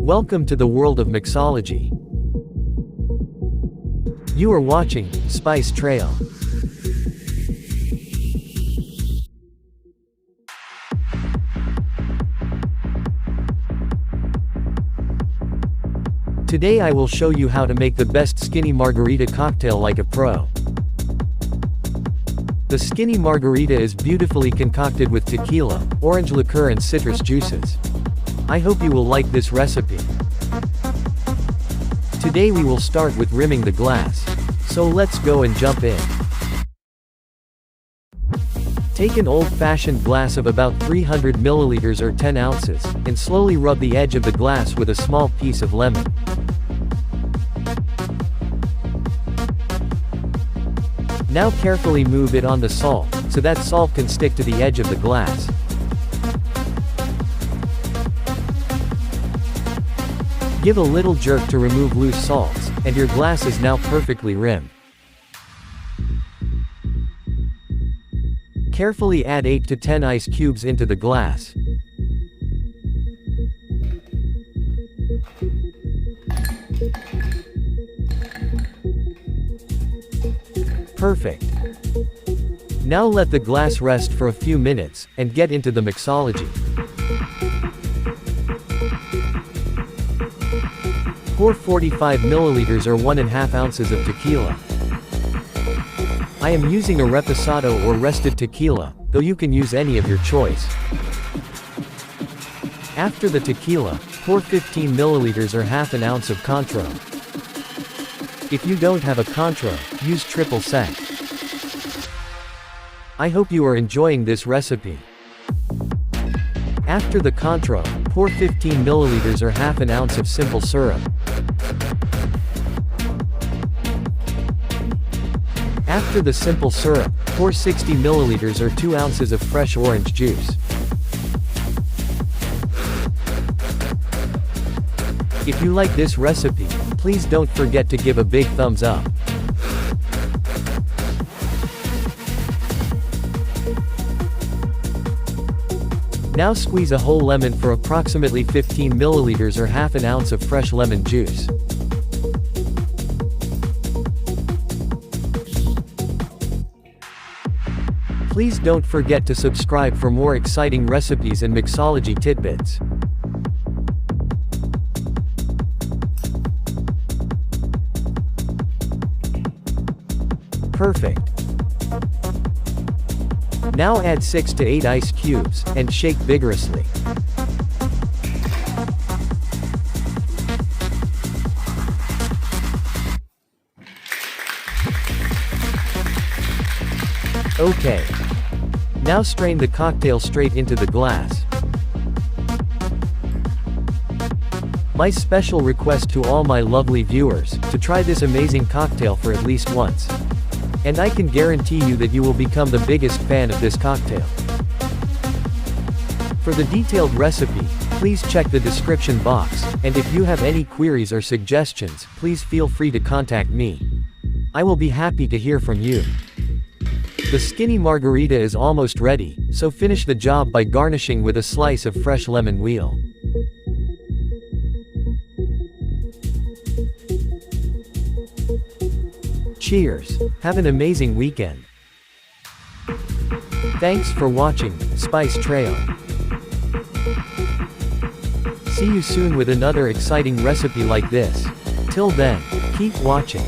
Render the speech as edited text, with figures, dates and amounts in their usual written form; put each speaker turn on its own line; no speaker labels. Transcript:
Welcome to the world of mixology. You are watching Spice Trail. Today I will show you how to make the best Skinny Margarita cocktail like a pro. The Skinny Margarita is beautifully concocted with tequila, orange liqueur and citrus juices. I hope you will like this recipe. Today we will start with rimming the glass. So let's go and jump in. Take an old-fashioned glass of about 300 milliliters or 10 ounces, and slowly rub the edge of the glass with a small piece of lemon. Now carefully move it on the salt, so that salt can stick to the edge of the glass. Give a little jerk to remove loose salts, and your glass is now perfectly rimmed. Carefully add 8 to 10 ice cubes into the glass. Perfect. Now let the glass rest for a few minutes, and get into the mixology. Pour 45 milliliters or 1.5 ounces of tequila. I am using a reposado or rested tequila, though you can use any of your choice. After the tequila, pour 15 milliliters or half an ounce of Cointreau. If you don't have a Cointreau, use triple sec. I hope you are enjoying this recipe. After the Cointreau, pour 15 milliliters or half an ounce of simple syrup. After the simple syrup, pour 60 milliliters or 2 ounces of fresh orange juice. If you like this recipe, please don't forget to give a big thumbs up. Now squeeze a whole lemon for approximately 15 milliliters or half an ounce of fresh lemon juice. Please don't forget to subscribe for more exciting recipes and mixology tidbits. Perfect. Now add 6 to 8 ice cubes, and shake vigorously. Okay. Now strain the cocktail straight into the glass. My special request to all my lovely viewers, to try this amazing cocktail for at least once. And I can guarantee you that you will become the biggest fan of this cocktail. For the detailed recipe, please check the description box, and if you have any queries or suggestions, please feel free to contact me. I will be happy to hear from you. The Skinny Margarita is almost ready, so finish the job by garnishing with a slice of fresh lemon wheel. Cheers! Have an amazing weekend. Thanks for watching Spice Trail. See you soon with another exciting recipe like this. Till then, keep watching.